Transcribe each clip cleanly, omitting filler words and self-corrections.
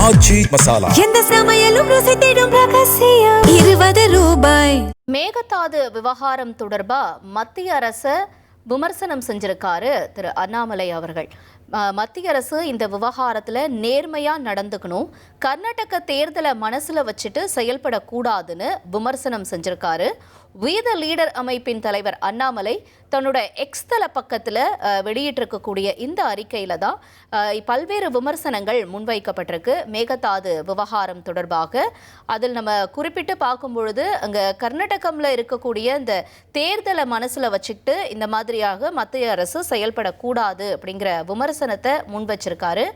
ஆச்சி மசாலா. எந்த சமையலும் ருசி தேடும் ரகசியம். 20 ரூபாய். மேகதாது விவகாரம் தொடர்பா மத்திய அரசு விமர்சனம் செஞ்சிருக்காரு திரு அண்ணாமலை அவர்கள். மத்திய அரசு இந்த விவகாரத்தில் நேர்மையாக நடந்துக்கணும், கர்நாடக தேர்தலை மனசில் வச்சுட்டு செயல்படக்கூடாதுன்னு விமர்சனம் செஞ்சிருக்காரு. வி த லீடர் அமைப்பின் தலைவர் அண்ணாமலை தன்னோட எக்ஸ் தள பக்கத்தில் வெளியிட்டிருக்கக்கூடிய இந்த அறிக்கையில் தான் பல்வேறு விமர்சனங்கள் முன்வைக்கப்பட்டிருக்கு மேகதாது விவகாரம் தொடர்பாக. அதில் நம்ம குறிப்பிட்டு பார்க்கும் பொழுது அங்கே கர்நாடகமில் இருக்கக்கூடிய இந்த தேர்தலை மனசில் வச்சுக்கிட்டு இந்த மாதிரியாக மத்திய அரசு செயல்படக்கூடாது அப்படிங்கிற விமர்சனத்தை முன் வச்சிருக்காரு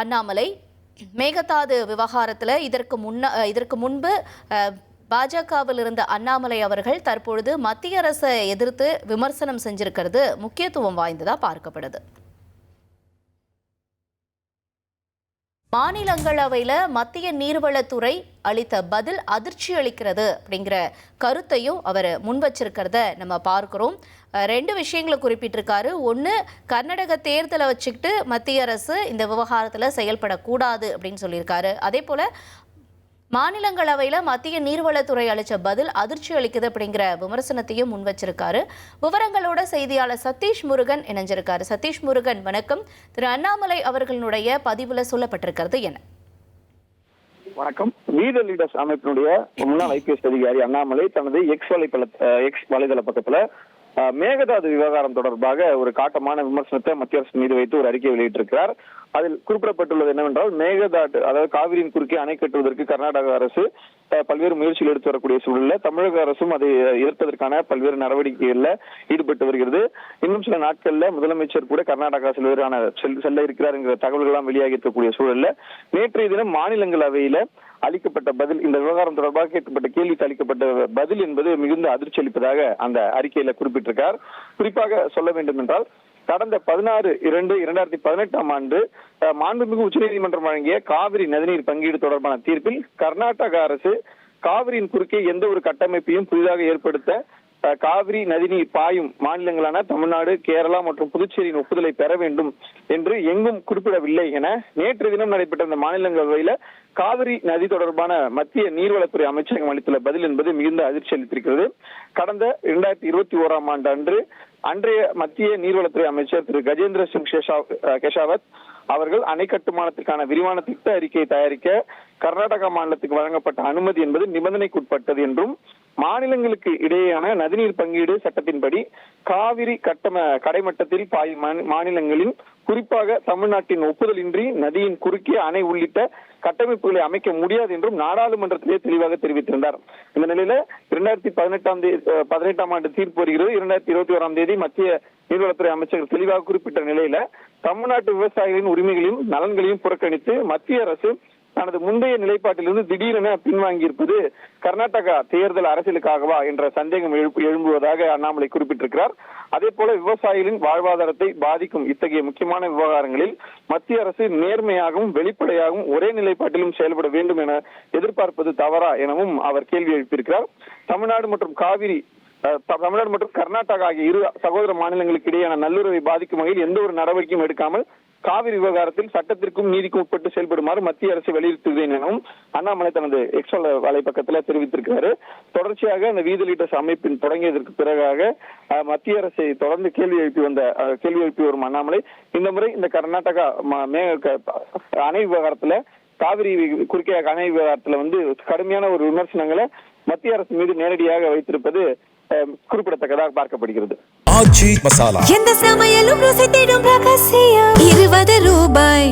அண்ணாமலை. மேகதாது விவகாரத்தில் இதற்கு முன்பு பாஜகவில் இருந்த அண்ணாமலை அவர்கள் தற்பொழுது மத்திய அரசை எதிர்த்து விமர்சனம் செஞ்சிருக்கிறது முக்கியத்துவம் வாய்ந்ததா பார்க்கப்படுது. மாநிலங்களவையில் மத்திய நீர்வளத்துறை அளித்த பதில் அதிர்ச்சி அளிக்கிறது அப்படிங்கிற கருத்தையும் அவர் முன் வச்சிருக்கிறத நம்ம பார்க்கிறோம். ரெண்டு விஷயங்களை குறிப்பிட்டிருக்காரு. ஒன்று, கர்நாடக தேர்தலை வச்சுக்கிட்டு மத்திய அரசு இந்த விவகாரத்தில் செயல்படக்கூடாது அப்படின்னு சொல்லியிருக்காரு. அதே போல் மாநிலங்களவையில் மத்திய நீர்வளத்துறை அளித்த பதில் அதிர்ச்சி அளிக்குது அப்படிங்கிற விமர்சனத்தையும் முன் வச்சிருக்காரு. விவரங்களோட செய்தியாளர் சதீஷ் முருகன் இணைஞ்சிருக்காரு. சதீஷ் முருகன், வணக்கம். திரு அண்ணாமலை அவர்களுடைய பதிவுல சொல்லப்பட்டிருக்கிறது என்ன? வணக்கம். வி த லீடர்ஸ் அமைப்பினுடைய முன்னாள் ஐபிஎஸ் அதிகாரி அண்ணாமலை தனது எக்ஸ் வலைதள பக்கத்துல மேகதாது விவகாரம் தொடர்பாக ஒரு காட்டமான விமர்சனத்தை மத்திய அரசு மீது வைத்து ஒரு அறிக்கை வெளியிட்டிருக்கிறார். அதில் குறிப்பிடப்பட்டுள்ளது என்னவென்றால், மேகதாது அதாவது காவிரியின் குறுக்கே அணை கட்டுவதற்கு கர்நாடக அரசு பல்வேறு முயற்சிகள் எடுத்து வரக்கூடிய சூழலில் தமிழக அரசும் அதை எதிர்ப்பதற்கான பல்வேறு நடவடிக்கைகள்ல ஈடுபட்டு வருகிறது. இன்னும் சில நாட்கள்ல முதலமைச்சர் கூட கர்நாடகா செல்ல இருக்கிறார் என்கிற தகவல்கள் எல்லாம் வெளியாகி இருக்கக்கூடிய சூழல்ல நேற்றைய தினம் மாநிலங்களவையில அளிக்கப்பட்ட பதில், இந்த விவகாரம் தொடர்பாக கேட்கப்பட்ட கேள்விக்கு அளிக்கப்பட்ட பதில் என்பது மிகுந்த அதிர்ச்சி அளிப்பதாக அந்த அறிக்கையில குறிப்பிட்டிருக்கார். குறிப்பாக சொல்ல வேண்டும் என்றால், கடந்த 16/2/2018 மாண்புமிகு உச்சநீதிமன்றம் வழங்கிய காவிரி நதிநீர் பங்கீடு தொடர்பான தீர்ப்பில் கர்நாடக அரசு காவிரியின் குறுக்கே எந்த ஒரு கட்டமைப்பையும் புதிதாக ஏற்படுத்த காவிரி நதிநீர் பாயும் மாநிலங்களான தமிழ்நாடு, கேரளா மற்றும் புதுச்சேரியின் ஒப்புதலை பெற வேண்டும் என்று எங்கும் குறிப்பிடவில்லை என நேற்று தினம் நடைபெற்ற இந்த மாநிலங்களவையில காவிரி நதி தொடர்பான மத்திய நீர்வளத்துறை அமைச்சகம் அளித்துள்ள பதில் என்பது மிகுந்த அதிர்ச்சி அளித்திருக்கிறது. கடந்த 2021 ஆண்டு அன்றைய மத்திய நீர்வளத்துறை அமைச்சர் திரு கஜேந்திர சிங் ஷெகாவத் அவர்கள் அணை கட்டுமானத்திற்கான விரிவான திட்ட அறிக்கையை தயாரிக்க கர்நாடகா மாநிலத்துக்கு வழங்கப்பட்ட அனுமதி என்பது நிபந்தனைக்குட்பட்டது என்றும், மாநிலங்களுக்கு இடையேயான நதிநீர் பங்கீடு சட்டத்தின்படி காவிரி கடைமட்டத்தில் பாயும் மாநிலங்களின் குறிப்பாக தமிழ்நாட்டின் ஒப்புதலின்றி நதியின் குறுக்கே அணை உள்ளிட்ட கட்டமைப்புகளை அமைக்க முடியாது என்றும் நாடாளுமன்றத்திலே தெளிவாக தெரிவித்திருந்தார். இந்த நிலையில 2018 ஆண்டு தீர்ப்பு வருகிறது. 2021 மத்திய நீர்வளத்துறை அமைச்சர் தெளிவாக குறிப்பிட்ட நிலையில தமிழ்நாட்டு விவசாயிகளின் உரிமைகளையும் நலன்களையும் புறக்கணித்து மத்திய அரசு தனது முந்தைய நிலைப்பாட்டிலிருந்து திடீரென பின்வாங்கியிருப்பது கர்நாடகா தேர்தல் அரசியலுக்காகவா என்ற சந்தேகம் எழும்புவதாக அண்ணாமலை குறிப்பிட்டிருக்கிறார். அதே போல விவசாயிகளின் வாழ்வாதாரத்தை பாதிக்கும் இத்தகைய முக்கியமான விவகாரங்களில் மத்திய அரசு நேர்மையாகவும் வெளிப்படையாகவும் ஒரே நிலைப்பாட்டிலும் செயல்பட வேண்டும் என எதிர்பார்ப்பது தவறா எனவும் அவர் கேள்வி எழுப்பியிருக்கிறார். தமிழ்நாடு மற்றும் கர்நாடகா ஆகிய இரு சகோதர மாநிலங்களுக்கு இடையேயான நல்லுறவை பாதிக்கும் வகையில் எந்த ஒரு நடவடிக்கையும் எடுக்காமல் காவிரி விவகாரத்தில் சட்டத்திற்கும் நீதிக்கும் உட்பட்டு செயல்படுமாறு மத்திய அரசு வலியுறுத்துகிறேன் எனவும் அண்ணாமலை தனது எக்ஸ் வலைப்பக்கத்தில் தெரிவித்திருக்கிறார். தொடர்ச்சியாக இந்த வி த லீடர்ஸ் அமைப்பின் தொடங்கியதற்கு பிறகாக மத்திய அரசை தொடர்ந்து கேள்வி எழுப்பி வரும் அண்ணாமலை இந்த முறை இந்த கர்நாடகா அணை விவகாரத்துல காவிரி குறுக்கே அணை விவகாரத்துல கடுமையான ஒரு விமர்சனங்களை மத்திய அரசு மீது நேரடியாக வைத்திருப்பது குறிப்பிடத்தக்கதாக பார்க்கப்படுகிறது. ஆச்சி மசாலா. எந்த சமையலும் ருசி தேடும் ரகசியம். 20 ரூபாய்.